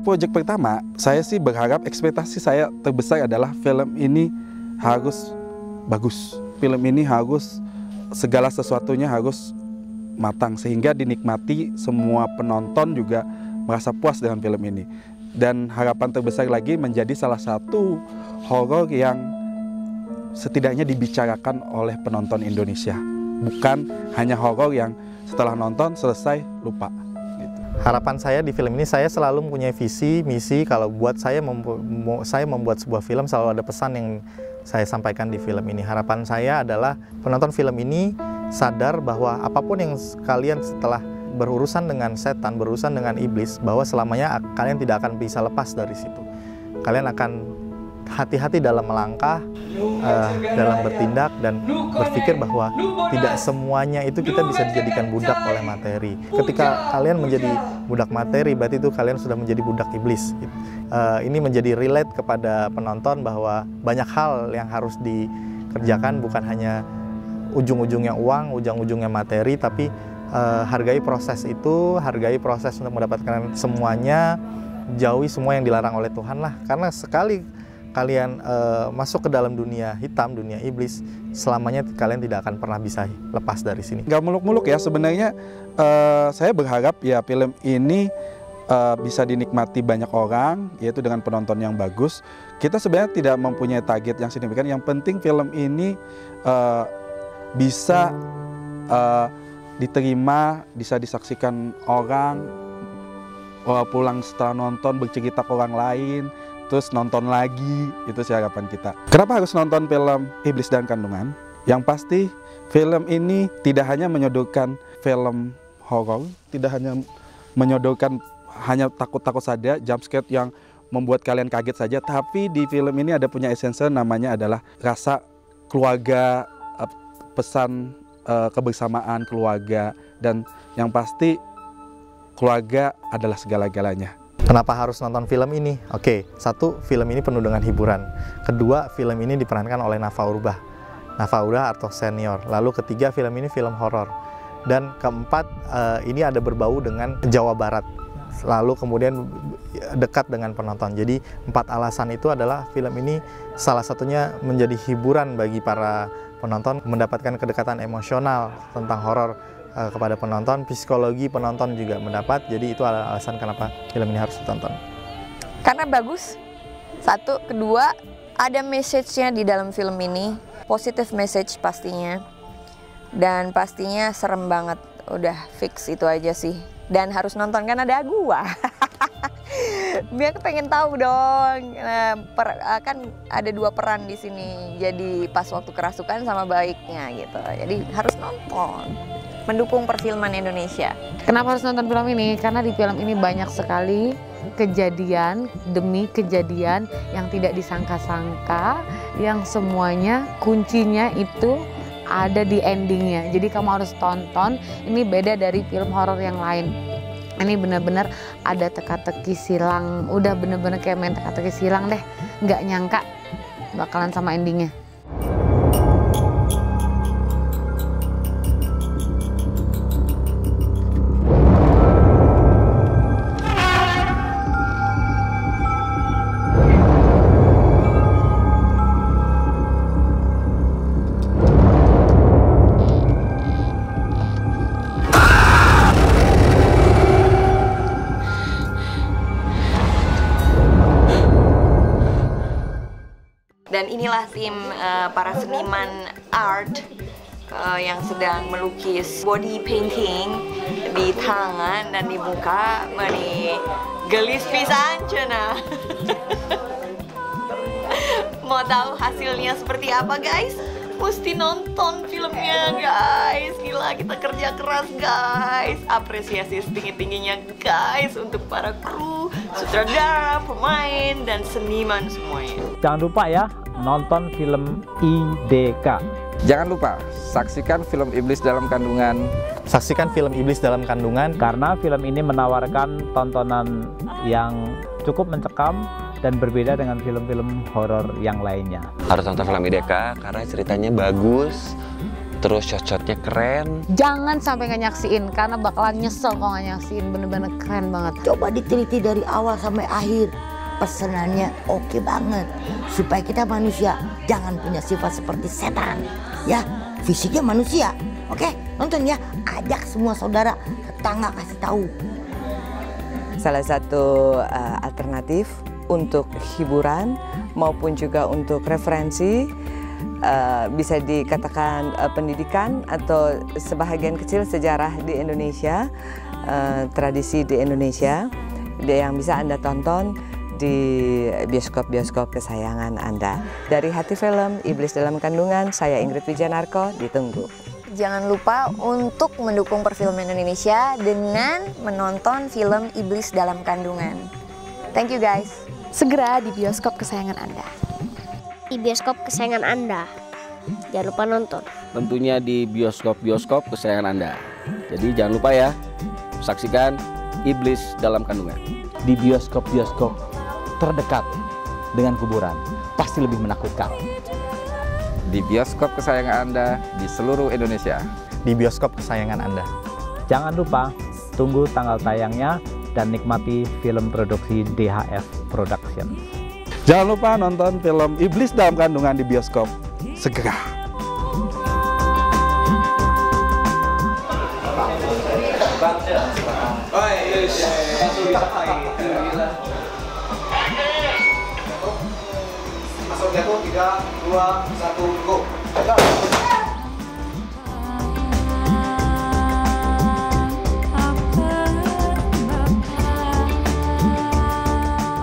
proyek pertama, saya sih berharap ekspektasi saya terbesar adalah film ini harus bagus. Film ini harus segala sesuatunya harus matang sehingga dinikmati semua penonton juga merasa puas dengan film ini. Dan harapan terbesar lagi menjadi salah satu horor yang setidaknya dibicarakan oleh penonton Indonesia. Bukan hanya horor yang setelah nonton selesai lupa. Harapan saya di film ini, saya selalu mempunyai visi, misi. Kalau buat saya membuat sebuah film selalu ada pesan yang saya sampaikan di film ini. Harapan saya adalah penonton film ini sadar bahwa apapun yang kalian setelah berurusan dengan setan, berurusan dengan iblis, bahwa selamanya kalian tidak akan bisa lepas dari situ. Kalian akan hati-hati dalam melangkah, dalam bertindak, dan berpikir bahwa tidak semuanya itu kita bisa dijadikan budak oleh materi. Ketika kalian menjadi budak materi, berarti itu kalian sudah menjadi budak iblis. Ini menjadi relate kepada penonton bahwa banyak hal yang harus dikerjakan, bukan hanya ujung-ujungnya uang, ujung-ujungnya materi, tapi hargai proses itu, hargai proses untuk mendapatkan semuanya, jauhi semua yang dilarang oleh Tuhan lah. Karena sekali kalian masuk ke dalam dunia hitam, dunia iblis, selamanya kalian tidak akan pernah bisa lepas dari sini. Gak muluk-muluk ya, sebenarnya saya berharap ya film ini bisa dinikmati banyak orang, yaitu dengan penonton yang bagus. Kita sebenarnya tidak mempunyai target yang signifikan, yang penting film ini bisa diterima, bisa disaksikan orang, pulang setelah nonton bercerita ke orang lain, terus nonton lagi. Itu sih harapan kita. Kenapa harus nonton film Iblis Dalam Kandungan? Yang pasti film ini tidak hanya menyodorkan film horor, tidak hanya menyodorkan hanya takut-takut saja, jump scare yang membuat kalian kaget saja, tapi di film ini ada punya esensi, namanya adalah rasa keluarga, pesan kebersamaan keluarga, dan yang pasti keluarga adalah segala-galanya. Kenapa harus nonton film ini? Oke, satu, film ini penuh dengan hiburan. Kedua, film ini diperankan oleh Nafa Urbach atau senior. Lalu ketiga, film ini film horor. Dan keempat, ini ada berbau dengan Jawa Barat. Lalu kemudian dekat dengan penonton. Jadi 4 alasan itu adalah film ini salah satunya menjadi hiburan bagi para penonton, mendapatkan kedekatan emosional tentang horor kepada penonton, psikologi penonton juga mendapat. Jadi itu adalah alasan kenapa film ini harus ditonton. Karena bagus, satu. Kedua, ada message-nya di dalam film ini, positive message pastinya. Dan pastinya serem banget, udah fix itu aja sih. Dan harus nonton kan ada gua. Biar pengen tahu dong. Kan ada 2 peran di sini. Jadi pas waktu kerasukan sama baiknya gitu. Jadi harus nonton. Mendukung perfilman Indonesia. Kenapa harus nonton film ini? Karena di film ini banyak sekali kejadian demi kejadian yang tidak disangka-sangka, yang semuanya kuncinya itu ada di endingnya. Jadi kamu harus tonton. Ini beda dari film horor yang lain. Ini benar-benar ada teka-teki silang. Udah bener-bener kayak main teka-teki silang deh. Nggak nyangka bakalan sama endingnya. Dan inilah tim para seniman art yang sedang melukis body painting di tangan dan di muka. Mani gelis pisan cenah. Mau tahu hasilnya seperti apa guys? Mesti nonton filmnya guys. Gila, kita kerja keras guys. Apresiasi setinggi-tingginya guys untuk para kru, sutradara, pemain, dan seniman semuanya. Jangan lupa ya, nonton film IDK. Jangan lupa saksikan film Iblis Dalam Kandungan. Saksikan film Iblis Dalam Kandungan Karena film ini menawarkan tontonan yang cukup mencekam dan berbeda dengan film-film horor yang lainnya. Harus nonton film IDK karena ceritanya bagus, terus shot-shotnya keren. Jangan sampai nggak nyaksiin karena bakalan nyesel kalau nggak nyaksiin, bener-bener keren banget. Coba diteliti dari awal sampai akhir. Pesanannya oke banget supaya kita manusia jangan punya sifat seperti setan ya, fisiknya manusia. Oke, nonton ya, ajak semua saudara, tetangga kasih tahu. Salah satu alternatif untuk hiburan maupun juga untuk referensi, bisa dikatakan pendidikan atau sebahagian kecil sejarah di Indonesia, tradisi di Indonesia yang bisa Anda tonton di bioskop-bioskop kesayangan Anda. Dari Hati Film, Iblis Dalam Kandungan, saya Ingrid Wijanarko, ditunggu. Jangan lupa untuk mendukung perfilman Indonesia dengan menonton film Iblis Dalam Kandungan. Thank you guys. Segera di bioskop kesayangan Anda. Di bioskop kesayangan Anda. Jangan lupa nonton. Tentunya di bioskop-bioskop kesayangan Anda. Jadi jangan lupa ya, saksikan Iblis Dalam Kandungan. Di bioskop-bioskop terdekat dengan kuburan, pasti lebih menakutkan. Di bioskop kesayangan Anda di seluruh Indonesia. Di bioskop kesayangan Anda. Jangan lupa tunggu tanggal tayangnya dan nikmati film produksi DHF Production. Jangan lupa nonton film Iblis Dalam Kandungan di bioskop segera. Masuk jatuh, 3, 2, 1, go.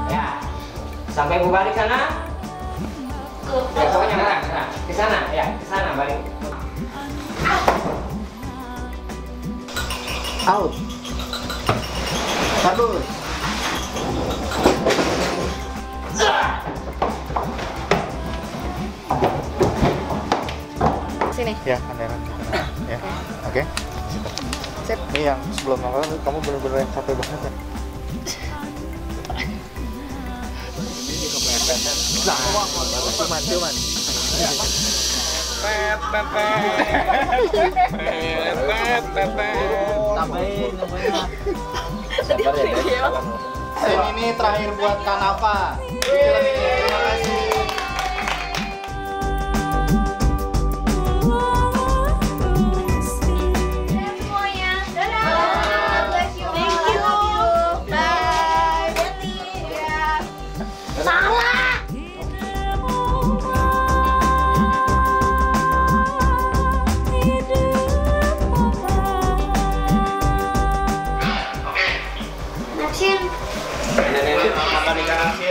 Ya, sampai Bu balik sana. Ya, pokoknya benar. Ke sana, ya, ke sana balik. Out. Bagus. Sini. Ya, kamera. Ya, oke. Sip. Ini yang sebelum nonton kamu bener-bener yang capek banget ya. Cuman. Ini terakhir buat Kanava. Terima kasih.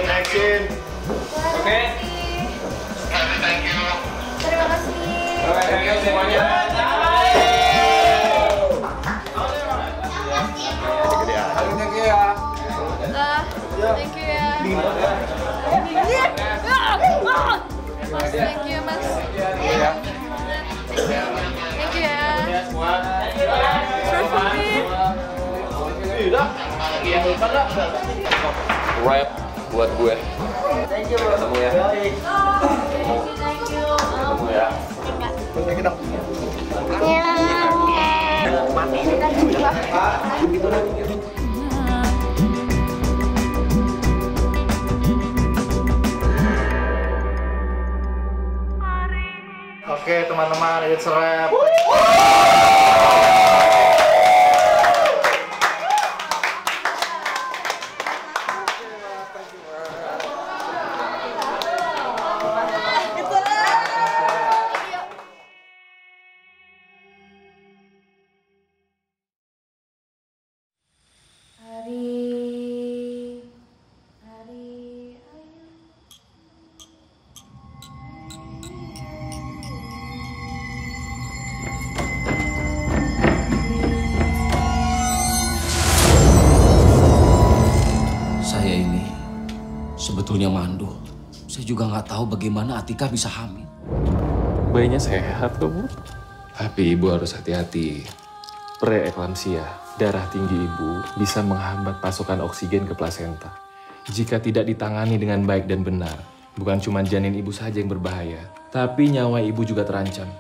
Action. Oke. Thank you. Terima kasih. Thank you semuanya. Thank you ya. Thank you ya. Mas, thank you Mas. Thank you ya. Rap buat gue. Thank you. Ketemu ya. Thank you. Ketemu ya. Thank you dong. Oke teman-teman, it's a wrap. Sebetulnya mandul. Saya juga nggak tahu bagaimana Atika bisa hamil. Bayinya sehat kok, Bu. Tapi Ibu harus hati-hati. Preeklamsia, darah tinggi Ibu bisa menghambat pasokan oksigen ke plasenta. Jika tidak ditangani dengan baik dan benar, bukan cuma janin Ibu saja yang berbahaya, tapi nyawa Ibu juga terancam.